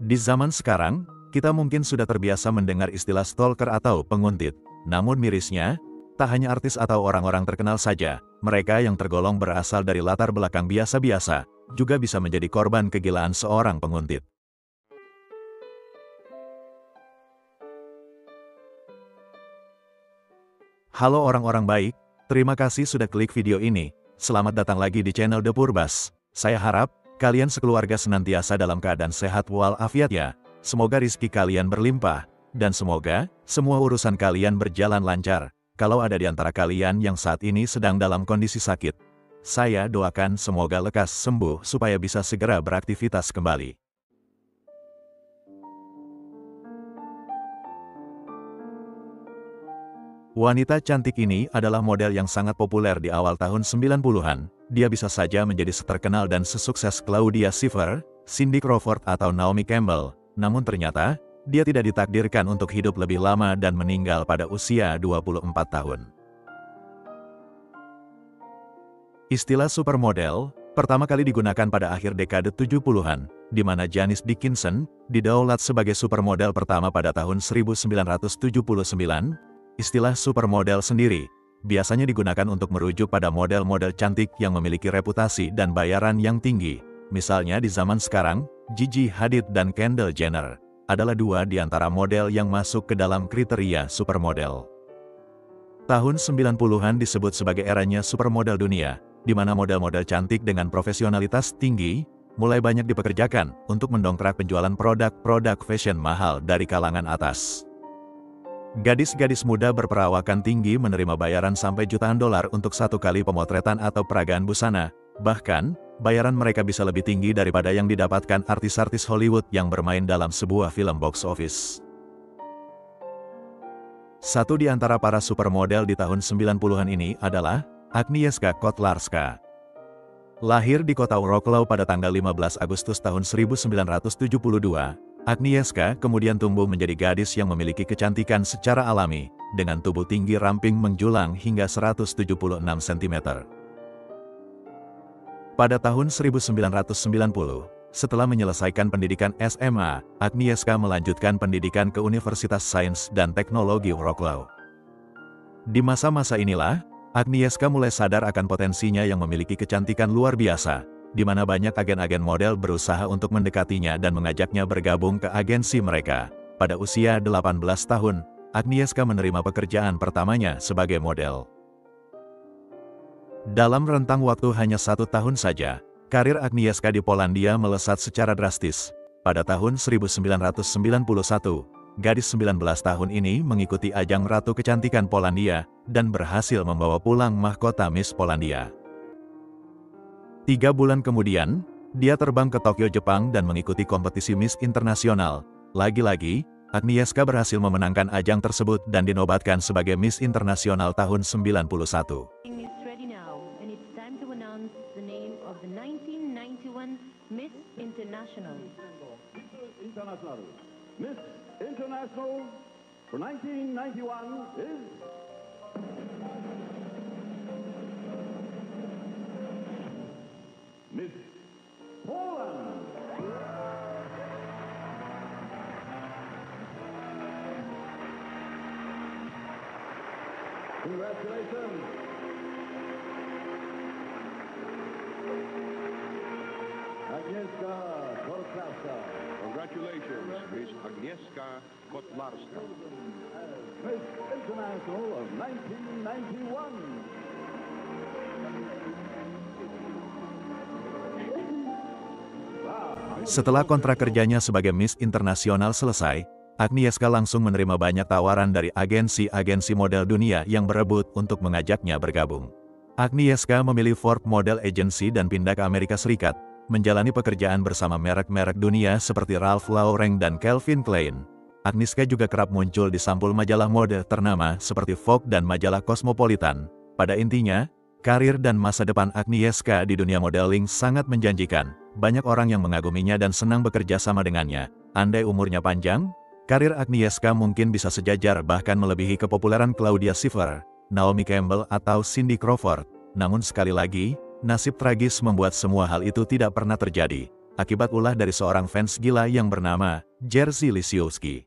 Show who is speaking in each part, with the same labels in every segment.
Speaker 1: Di zaman sekarang, kita mungkin sudah terbiasa mendengar istilah stalker atau penguntit. Namun mirisnya, tak hanya artis atau orang-orang terkenal saja, mereka yang tergolong berasal dari latar belakang biasa-biasa, juga bisa menjadi korban kegilaan seorang penguntit. Halo orang-orang baik, terima kasih sudah klik video ini. Selamat datang lagi di channel The Purbas. Saya harap, kalian sekeluarga senantiasa dalam keadaan sehat walafiat ya. Semoga rizki kalian berlimpah, dan semoga semua urusan kalian berjalan lancar. Kalau ada di antara kalian yang saat ini sedang dalam kondisi sakit, saya doakan semoga lekas sembuh supaya bisa segera beraktivitas kembali. Wanita cantik ini adalah model yang sangat populer di awal tahun 90-an. Dia bisa saja menjadi seterkenal dan sesukses Claudia Schiffer, Cindy Crawford atau Naomi Campbell. Namun ternyata, dia tidak ditakdirkan untuk hidup lebih lama dan meninggal pada usia 24 tahun. Istilah supermodel pertama kali digunakan pada akhir dekade 70-an, di mana Janice Dickinson didaulat sebagai supermodel pertama pada tahun 1979. Istilah supermodel sendiri biasanya digunakan untuk merujuk pada model-model cantik yang memiliki reputasi dan bayaran yang tinggi. Misalnya di zaman sekarang, Gigi Hadid dan Kendall Jenner adalah dua di antara model yang masuk ke dalam kriteria supermodel. Tahun 90-an disebut sebagai eranya supermodel dunia, di mana model-model cantik dengan profesionalitas tinggi mulai banyak dipekerjakan untuk mendongkrak penjualan produk-produk fashion mahal dari kalangan atas. Gadis-gadis muda berperawakan tinggi menerima bayaran sampai jutaan dolar untuk satu kali pemotretan atau peragaan busana. Bahkan, bayaran mereka bisa lebih tinggi daripada yang didapatkan artis-artis Hollywood yang bermain dalam sebuah film box office. Satu di antara para supermodel di tahun 90-an ini adalah Agnieszka Kotlarska. Lahir di kota Wrocław pada tanggal 15 Agustus tahun 1972, Agnieszka kemudian tumbuh menjadi gadis yang memiliki kecantikan secara alami, dengan tubuh tinggi ramping menjulang hingga 176 cm. Pada tahun 1990, setelah menyelesaikan pendidikan SMA, Agnieszka melanjutkan pendidikan ke Universitas Sains dan Teknologi Wrocław. Di masa-masa inilah, Agnieszka mulai sadar akan potensinya yang memiliki kecantikan luar biasa, di mana banyak agen-agen model berusaha untuk mendekatinya dan mengajaknya bergabung ke agensi mereka. Pada usia 18 tahun, Agnieszka menerima pekerjaan pertamanya sebagai model. Dalam rentang waktu hanya 1 tahun saja, karir Agnieszka di Polandia melesat secara drastis. Pada tahun 1991, gadis 19 tahun ini mengikuti ajang Ratu Kecantikan Polandia dan berhasil membawa pulang mahkota Miss Polandia. 3 bulan kemudian, dia terbang ke Tokyo, Jepang dan mengikuti kompetisi Miss Internasional. Lagi-lagi, Agnieszka berhasil memenangkan ajang tersebut dan dinobatkan sebagai Miss Internasional tahun 91.
Speaker 2: Miss International for 1991 is Miss Poland. Congratulations. Agnieszka Kotlarska. Congratulations, Miss Agnieszka Kotlarska. Miss International of 1991.
Speaker 1: Setelah kontrak kerjanya sebagai Miss Internasional selesai, Agnieszka langsung menerima banyak tawaran dari agensi-agensi model dunia yang berebut untuk mengajaknya bergabung. Agnieszka memilih Forbes Model Agency dan pindah ke Amerika Serikat, menjalani pekerjaan bersama merek-merek dunia seperti Ralph Lauren dan Calvin Klein. Agnieszka juga kerap muncul di sampul majalah mode ternama seperti Vogue dan majalah Cosmopolitan. Pada intinya, karir dan masa depan Agnieszka di dunia modeling sangat menjanjikan. Banyak orang yang mengaguminya dan senang bekerja sama dengannya. Andai umurnya panjang, karir Agnieszka mungkin bisa sejajar bahkan melebihi kepopuleran Claudia Schiffer, Naomi Campbell atau Cindy Crawford. Namun sekali lagi, nasib tragis membuat semua hal itu tidak pernah terjadi. akibat ulah dari seorang fans gila yang bernama Jerzy Lisiowski.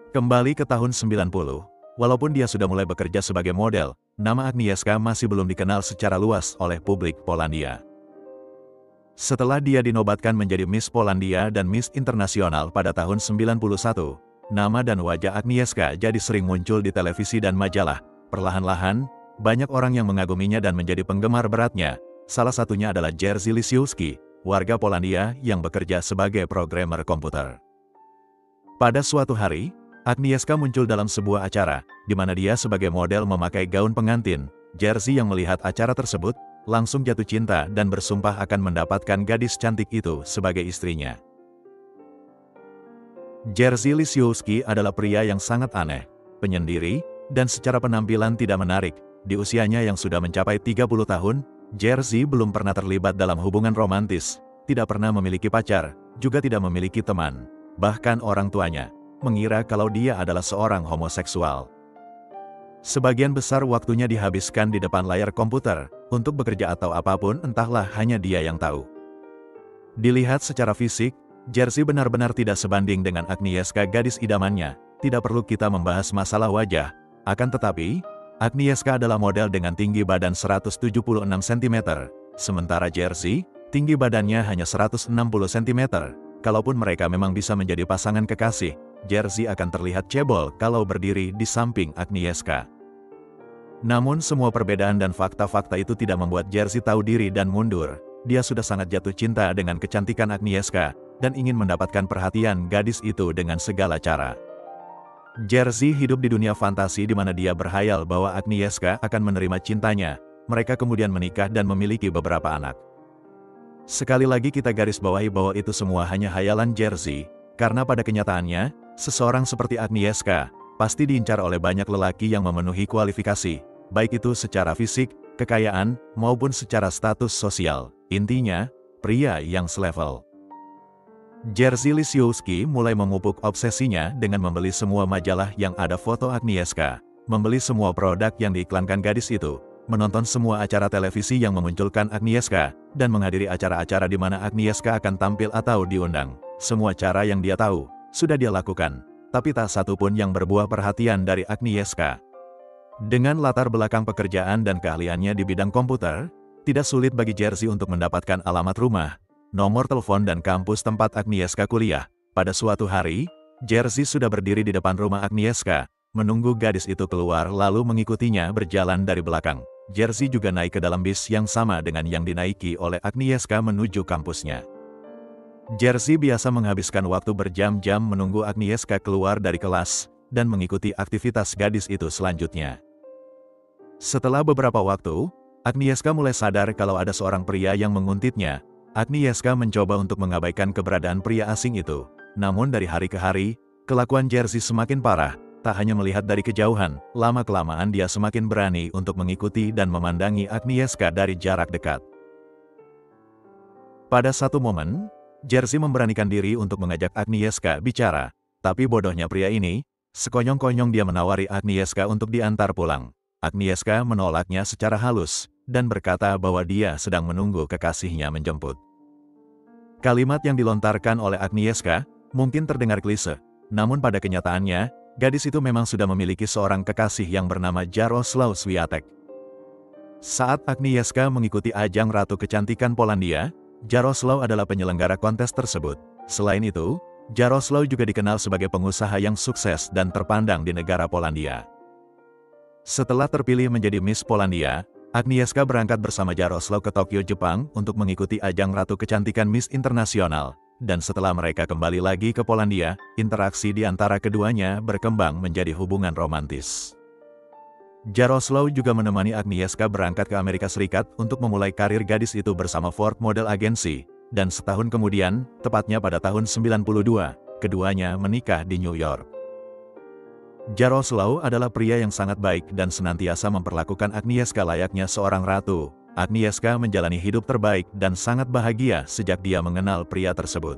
Speaker 1: Kembali ke tahun 90, walaupun dia sudah mulai bekerja sebagai model, nama Agnieszka masih belum dikenal secara luas oleh publik Polandia. Setelah dia dinobatkan menjadi Miss Polandia dan Miss Internasional pada tahun 91, nama dan wajah Agnieszka jadi sering muncul di televisi dan majalah. Perlahan-lahan, banyak orang yang mengaguminya dan menjadi penggemar beratnya. Salah satunya adalah Jerzy Lisiowski, warga Polandia yang bekerja sebagai programmer komputer. Pada suatu hari, Agnieszka muncul dalam sebuah acara, di mana dia sebagai model memakai gaun pengantin. Jerzy yang melihat acara tersebut, langsung jatuh cinta dan bersumpah akan mendapatkan gadis cantik itu sebagai istrinya. Jerzy Lisiowski adalah pria yang sangat aneh, penyendiri, dan secara penampilan tidak menarik. Di usianya yang sudah mencapai 30 tahun, Jerzy belum pernah terlibat dalam hubungan romantis, tidak pernah memiliki pacar, juga tidak memiliki teman. Bahkan orang tuanya mengira kalau dia adalah seorang homoseksual. Sebagian besar waktunya dihabiskan di depan layar komputer, untuk bekerja atau apapun entahlah hanya dia yang tahu. Dilihat secara fisik, Jerzy benar-benar tidak sebanding dengan Agnieszka gadis idamannya, tidak perlu kita membahas masalah wajah. Akan tetapi, Agnieszka adalah model dengan tinggi badan 176 cm, sementara Jerzy, tinggi badannya hanya 160 cm. Kalaupun mereka memang bisa menjadi pasangan kekasih, Jerzy akan terlihat cebol kalau berdiri di samping Agnieszka. Namun semua perbedaan dan fakta-fakta itu tidak membuat Jerzy tahu diri dan mundur. Dia sudah sangat jatuh cinta dengan kecantikan Agnieszka, dan ingin mendapatkan perhatian gadis itu dengan segala cara. Jerzy hidup di dunia fantasi di mana dia berhayal bahwa Agnieszka akan menerima cintanya. Mereka kemudian menikah dan memiliki beberapa anak. Sekali lagi kita garis bawahi bahwa itu semua hanya hayalan Jerzy, karena pada kenyataannya, seseorang seperti Agnieszka pasti diincar oleh banyak lelaki yang memenuhi kualifikasi, baik itu secara fisik, kekayaan, maupun secara status sosial. Intinya, pria yang selevel. Jerzy Lisiowski mulai memupuk obsesinya dengan membeli semua majalah yang ada foto Agnieszka, membeli semua produk yang diiklankan gadis itu, menonton semua acara televisi yang memunculkan Agnieszka, dan menghadiri acara-acara di mana Agnieszka akan tampil atau diundang. Semua cara yang dia tahu, sudah dia lakukan, tapi tak satu pun yang berbuah perhatian dari Agnieszka. Dengan latar belakang pekerjaan dan keahliannya di bidang komputer, tidak sulit bagi Jerzy untuk mendapatkan alamat rumah, nomor telepon dan kampus tempat Agnieszka kuliah. Pada suatu hari, Jerzy sudah berdiri di depan rumah Agnieszka, menunggu gadis itu keluar lalu mengikutinya berjalan dari belakang. Jerzy juga naik ke dalam bis yang sama dengan yang dinaiki oleh Agnieszka menuju kampusnya. Jerzy biasa menghabiskan waktu berjam-jam menunggu Agnieszka keluar dari kelas, dan mengikuti aktivitas gadis itu selanjutnya. Setelah beberapa waktu, Agnieszka mulai sadar kalau ada seorang pria yang menguntitnya. Agnieszka mencoba untuk mengabaikan keberadaan pria asing itu. Namun dari hari ke hari, kelakuan Jerzy semakin parah. Tak hanya melihat dari kejauhan, lama-kelamaan dia semakin berani untuk mengikuti dan memandangi Agnieszka dari jarak dekat. Pada satu momen, Jerzy memberanikan diri untuk mengajak Agnieszka bicara. Tapi bodohnya pria ini, sekonyong-konyong dia menawari Agnieszka untuk diantar pulang. Agnieszka menolaknya secara halus, dan berkata bahwa dia sedang menunggu kekasihnya menjemput. Kalimat yang dilontarkan oleh Agnieszka mungkin terdengar klise, namun pada kenyataannya, gadis itu memang sudah memiliki seorang kekasih yang bernama Jarosław Swiatek. Saat Agnieszka mengikuti ajang Ratu Kecantikan Polandia, Jarosław adalah penyelenggara kontes tersebut. Selain itu, Jarosław juga dikenal sebagai pengusaha yang sukses dan terpandang di negara Polandia. Setelah terpilih menjadi Miss Polandia, Agnieszka berangkat bersama Jarosław ke Tokyo, Jepang untuk mengikuti ajang Ratu Kecantikan Miss Internasional. Dan setelah mereka kembali lagi ke Polandia, interaksi di antara keduanya berkembang menjadi hubungan romantis. Jarosław juga menemani Agnieszka berangkat ke Amerika Serikat untuk memulai karir gadis itu bersama Ford Model Agency, dan setahun kemudian, tepatnya pada tahun 92, keduanya menikah di New York. Jarosław adalah pria yang sangat baik dan senantiasa memperlakukan Agnieszka layaknya seorang ratu. Agnieszka menjalani hidup terbaik dan sangat bahagia sejak dia mengenal pria tersebut.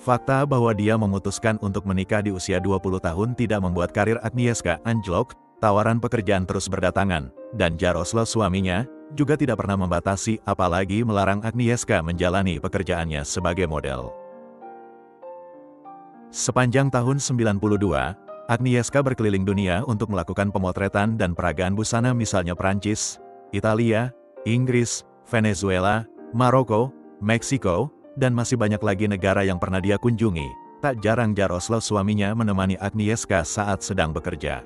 Speaker 1: Fakta bahwa dia memutuskan untuk menikah di usia 20 tahun tidak membuat karir Agnieszka anjlok. tawaran pekerjaan terus berdatangan, dan Jaroslaw suaminya juga tidak pernah membatasi apalagi melarang Agnieszka menjalani pekerjaannya sebagai model. Sepanjang tahun 92, Agnieszka berkeliling dunia untuk melakukan pemotretan dan peragaan busana misalnya Prancis, Italia, Inggris, Venezuela, Maroko, Meksiko, dan masih banyak lagi negara yang pernah dia kunjungi. Tak jarang Jaroslaw suaminya menemani Agnieszka saat sedang bekerja.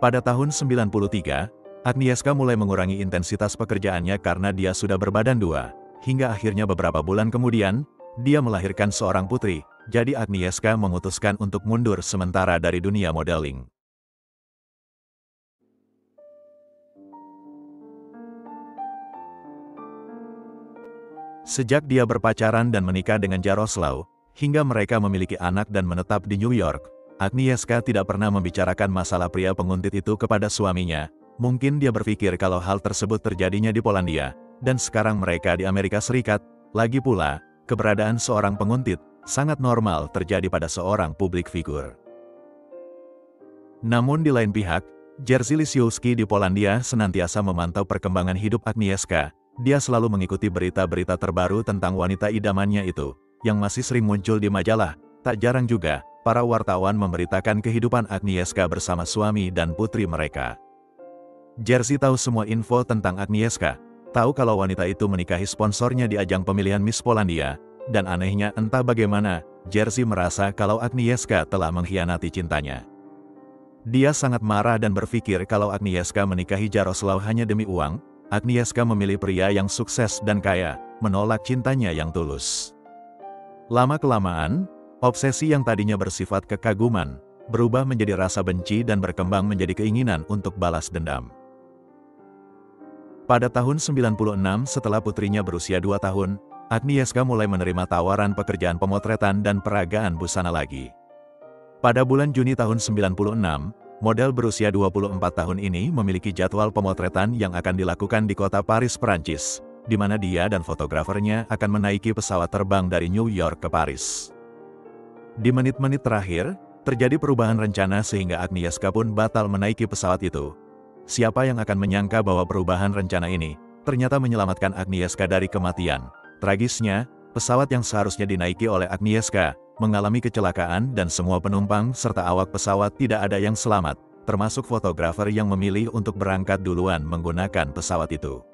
Speaker 1: Pada tahun 93, Agnieszka mulai mengurangi intensitas pekerjaannya karena dia sudah berbadan dua, hingga akhirnya beberapa bulan kemudian, dia melahirkan seorang putri, jadi Agnieszka memutuskan untuk mundur sementara dari dunia modeling. Sejak dia berpacaran dan menikah dengan Jaroslaw, hingga mereka memiliki anak dan menetap di New York, Agnieszka tidak pernah membicarakan masalah pria penguntit itu kepada suaminya. Mungkin dia berpikir kalau hal tersebut terjadinya di Polandia, dan sekarang mereka di Amerika Serikat. Lagi pula, keberadaan seorang penguntit sangat normal terjadi pada seorang publik figur. Namun di lain pihak, Jerzy Lisiowski di Polandia senantiasa memantau perkembangan hidup Agnieszka. Dia selalu mengikuti berita-berita terbaru tentang wanita idamannya itu, yang masih sering muncul di majalah. Tak jarang juga, para wartawan memberitakan kehidupan Agnieszka bersama suami dan putri mereka. Jerzy tahu semua info tentang Agnieszka, tahu kalau wanita itu menikahi sponsornya di ajang pemilihan Miss Polandia, dan anehnya entah bagaimana, Jerzy merasa kalau Agnieszka telah mengkhianati cintanya. Dia sangat marah dan berpikir kalau Agnieszka menikahi Jaroslaw hanya demi uang. Agnieszka memilih pria yang sukses dan kaya, menolak cintanya yang tulus. Lama-kelamaan, obsesi yang tadinya bersifat kekaguman, berubah menjadi rasa benci dan berkembang menjadi keinginan untuk balas dendam. Pada tahun 96 setelah putrinya berusia 2 tahun, Agnieszka mulai menerima tawaran pekerjaan pemotretan dan peragaan busana lagi. Pada bulan Juni tahun 96, model berusia 24 tahun ini memiliki jadwal pemotretan yang akan dilakukan di kota Paris, Prancis, di mana dia dan fotografernya akan menaiki pesawat terbang dari New York ke Paris. Di menit-menit terakhir, terjadi perubahan rencana sehingga Agnieszka pun batal menaiki pesawat itu. Siapa yang akan menyangka bahwa perubahan rencana ini ternyata menyelamatkan Agnieszka dari kematian. Tragisnya, pesawat yang seharusnya dinaiki oleh Agnieszka mengalami kecelakaan dan semua penumpang serta awak pesawat tidak ada yang selamat, termasuk fotografer yang memilih untuk berangkat duluan menggunakan pesawat itu.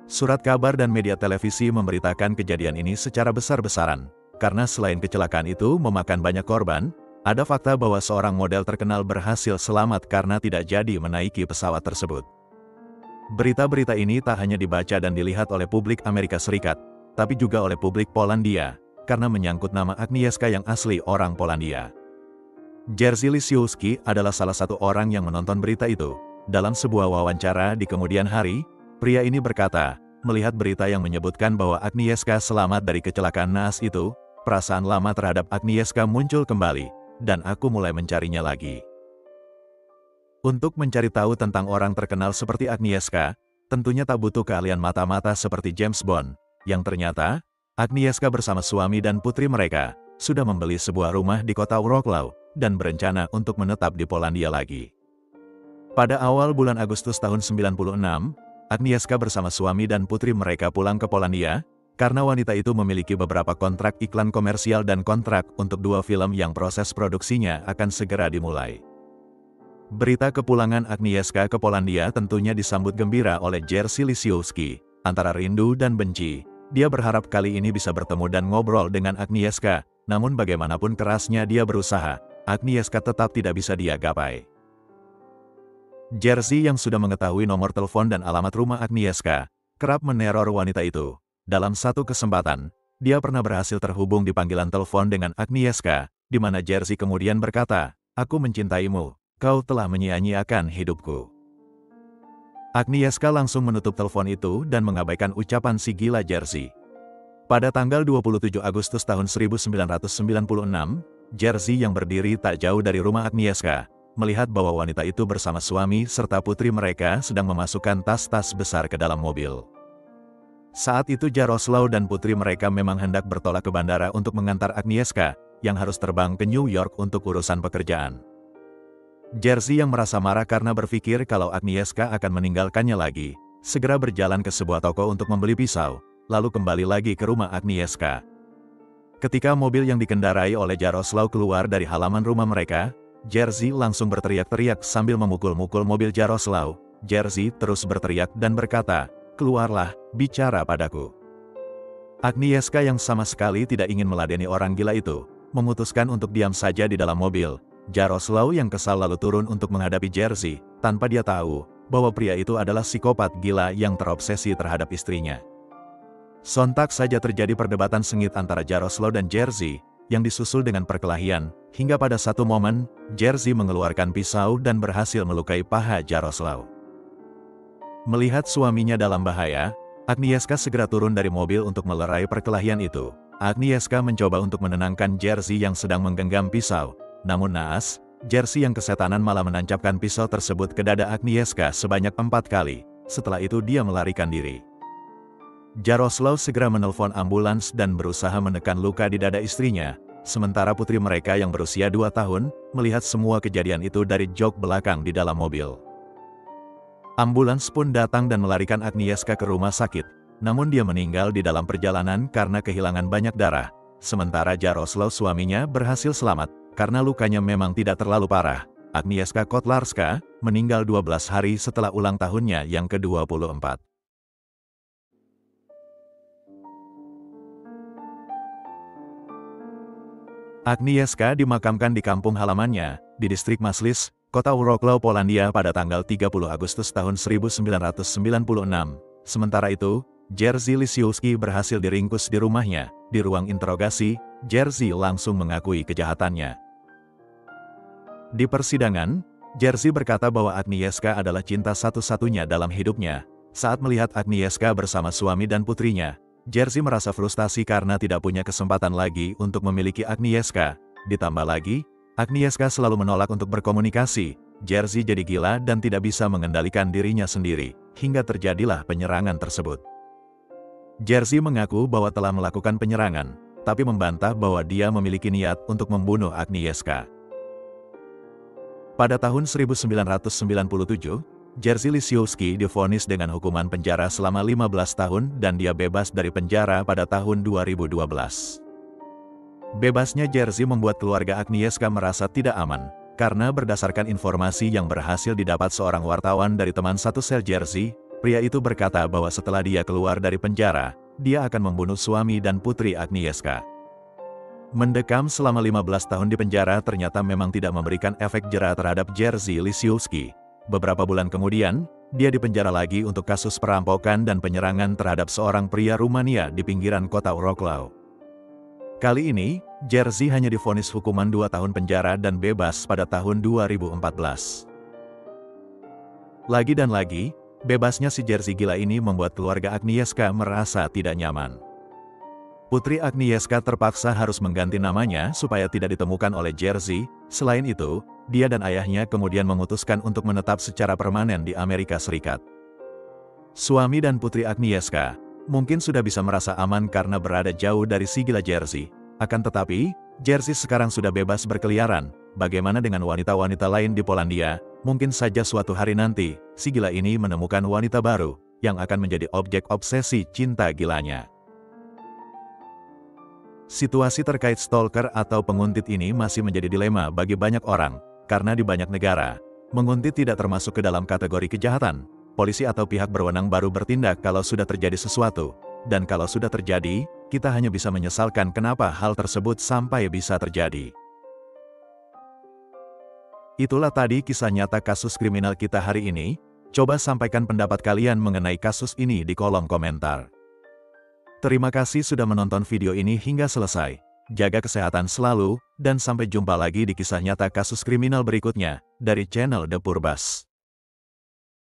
Speaker 1: Surat kabar dan media televisi memberitakan kejadian ini secara besar-besaran. Karena selain kecelakaan itu memakan banyak korban, ada fakta bahwa seorang model terkenal berhasil selamat karena tidak jadi menaiki pesawat tersebut. Berita-berita ini tak hanya dibaca dan dilihat oleh publik Amerika Serikat, tapi juga oleh publik Polandia, karena menyangkut nama Agnieszka yang asli orang Polandia. Jerzy Lisiowski adalah salah satu orang yang menonton berita itu. Dalam sebuah wawancara di kemudian hari, pria ini berkata, melihat berita yang menyebutkan bahwa Agnieszka selamat dari kecelakaan naas itu, perasaan lama terhadap Agnieszka muncul kembali, dan aku mulai mencarinya lagi. Untuk mencari tahu tentang orang terkenal seperti Agnieszka, tentunya tak butuh keahlian mata-mata seperti James Bond, yang ternyata, Agnieszka bersama suami dan putri mereka, sudah membeli sebuah rumah di kota Wrocław, dan berencana untuk menetap di Polandia lagi. Pada awal bulan Agustus tahun 96, Agnieszka bersama suami dan putri mereka pulang ke Polandia, karena wanita itu memiliki beberapa kontrak iklan komersial dan kontrak untuk 2 film yang proses produksinya akan segera dimulai. Berita kepulangan Agnieszka ke Polandia tentunya disambut gembira oleh Jerzy Lisiowski. Antara rindu dan benci, dia berharap kali ini bisa bertemu dan ngobrol dengan Agnieszka, namun bagaimanapun kerasnya dia berusaha, Agnieszka tetap tidak bisa dia gapai. Jerzy yang sudah mengetahui nomor telepon dan alamat rumah Agnieszka, kerap meneror wanita itu. Dalam satu kesempatan, dia pernah berhasil terhubung di panggilan telepon dengan Agnieszka, di mana Jerzy kemudian berkata, "Aku mencintaimu, kau telah menyia-nyiakan hidupku." Agnieszka langsung menutup telepon itu dan mengabaikan ucapan si gila Jerzy. Pada tanggal 27 Agustus tahun 1996, Jerzy yang berdiri tak jauh dari rumah Agnieszka, melihat bahwa wanita itu bersama suami serta putri mereka sedang memasukkan tas-tas besar ke dalam mobil. Saat itu Jaroslaw dan putri mereka memang hendak bertolak ke bandara untuk mengantar Agnieszka, yang harus terbang ke New York untuk urusan pekerjaan. Jerzy yang merasa marah karena berpikir kalau Agnieszka akan meninggalkannya lagi, segera berjalan ke sebuah toko untuk membeli pisau, lalu kembali lagi ke rumah Agnieszka. Ketika mobil yang dikendarai oleh Jaroslaw keluar dari halaman rumah mereka, Jerzy langsung berteriak-teriak sambil memukul-mukul mobil Jaroslaw. Jerzy terus berteriak dan berkata, "Keluarlah, bicara padaku." Agnieszka yang sama sekali tidak ingin meladeni orang gila itu, memutuskan untuk diam saja di dalam mobil. Jaroslaw yang kesal lalu turun untuk menghadapi Jerzy, tanpa dia tahu bahwa pria itu adalah psikopat gila yang terobsesi terhadap istrinya. Sontak saja terjadi perdebatan sengit antara Jaroslaw dan Jerzy, yang disusul dengan perkelahian, hingga pada satu momen, Jerzy mengeluarkan pisau dan berhasil melukai paha Jaroslaw. Melihat suaminya dalam bahaya, Agnieszka segera turun dari mobil untuk melerai perkelahian itu. Agnieszka mencoba untuk menenangkan Jerzy yang sedang menggenggam pisau. Namun naas, Jerzy yang kesetanan malah menancapkan pisau tersebut ke dada Agnieszka sebanyak 4 kali. Setelah itu dia melarikan diri. Jaroslaw segera menelpon ambulans dan berusaha menekan luka di dada istrinya. Sementara putri mereka yang berusia 2 tahun, melihat semua kejadian itu dari jok belakang di dalam mobil. Ambulans pun datang dan melarikan Agnieszka ke rumah sakit, namun dia meninggal di dalam perjalanan karena kehilangan banyak darah. Sementara Jaroslaw suaminya berhasil selamat, karena lukanya memang tidak terlalu parah. Agnieszka Kotlarska meninggal 12 hari setelah ulang tahunnya yang ke-24. Agnieszka dimakamkan di kampung halamannya, di distrik Maslis, kota Wrocław, Polandia pada tanggal 30 Agustus tahun 1996. Sementara itu, Jerzy Lisiowski berhasil diringkus di rumahnya. Di ruang interogasi, Jerzy langsung mengakui kejahatannya. Di persidangan, Jerzy berkata bahwa Agnieszka adalah cinta satu-satunya dalam hidupnya. Saat melihat Agnieszka bersama suami dan putrinya, Jerzy merasa frustasi karena tidak punya kesempatan lagi untuk memiliki Agnieszka. Ditambah lagi, Agnieszka selalu menolak untuk berkomunikasi. Jerzy jadi gila dan tidak bisa mengendalikan dirinya sendiri, hingga terjadilah penyerangan tersebut. Jerzy mengaku bahwa telah melakukan penyerangan, tapi membantah bahwa dia memiliki niat untuk membunuh Agnieszka. Pada tahun 1997, Jerzy Lisiowski divonis dengan hukuman penjara selama 15 tahun dan dia bebas dari penjara pada tahun 2012. Bebasnya Jerzy membuat keluarga Agnieszka merasa tidak aman, karena berdasarkan informasi yang berhasil didapat seorang wartawan dari teman satu sel Jerzy, pria itu berkata bahwa setelah dia keluar dari penjara, dia akan membunuh suami dan putri Agnieszka. Mendekam selama 15 tahun di penjara ternyata memang tidak memberikan efek jera terhadap Jerzy Lisiowski. Beberapa bulan kemudian, dia dipenjara lagi untuk kasus perampokan dan penyerangan terhadap seorang pria Rumania di pinggiran kota Wrocław. Kali ini, Jerzy hanya divonis hukuman 2 tahun penjara dan bebas pada tahun 2014. Lagi dan lagi, bebasnya si Jerzy gila ini membuat keluarga Agnieszka merasa tidak nyaman. Putri Agnieszka terpaksa harus mengganti namanya supaya tidak ditemukan oleh Jerzy. Selain itu, dia dan ayahnya kemudian memutuskan untuk menetap secara permanen di Amerika Serikat. Suami dan putri Agnieszka mungkin sudah bisa merasa aman karena berada jauh dari si gila Jerzy. Akan tetapi, Jerzy sekarang sudah bebas berkeliaran. Bagaimana dengan wanita-wanita lain di Polandia? Mungkin saja suatu hari nanti, si gila ini menemukan wanita baru, yang akan menjadi objek obsesi cinta gilanya. Situasi terkait stalker atau penguntit ini masih menjadi dilema bagi banyak orang, karena di banyak negara, menguntit tidak termasuk ke dalam kategori kejahatan. Polisi atau pihak berwenang baru bertindak kalau sudah terjadi sesuatu, dan kalau sudah terjadi, kita hanya bisa menyesalkan kenapa hal tersebut sampai bisa terjadi. Itulah tadi kisah nyata kasus kriminal kita hari ini. Coba sampaikan pendapat kalian mengenai kasus ini di kolom komentar. Terima kasih sudah menonton video ini hingga selesai. Jaga kesehatan selalu, dan sampai jumpa lagi di kisah nyata kasus kriminal berikutnya, dari channel The Purbas.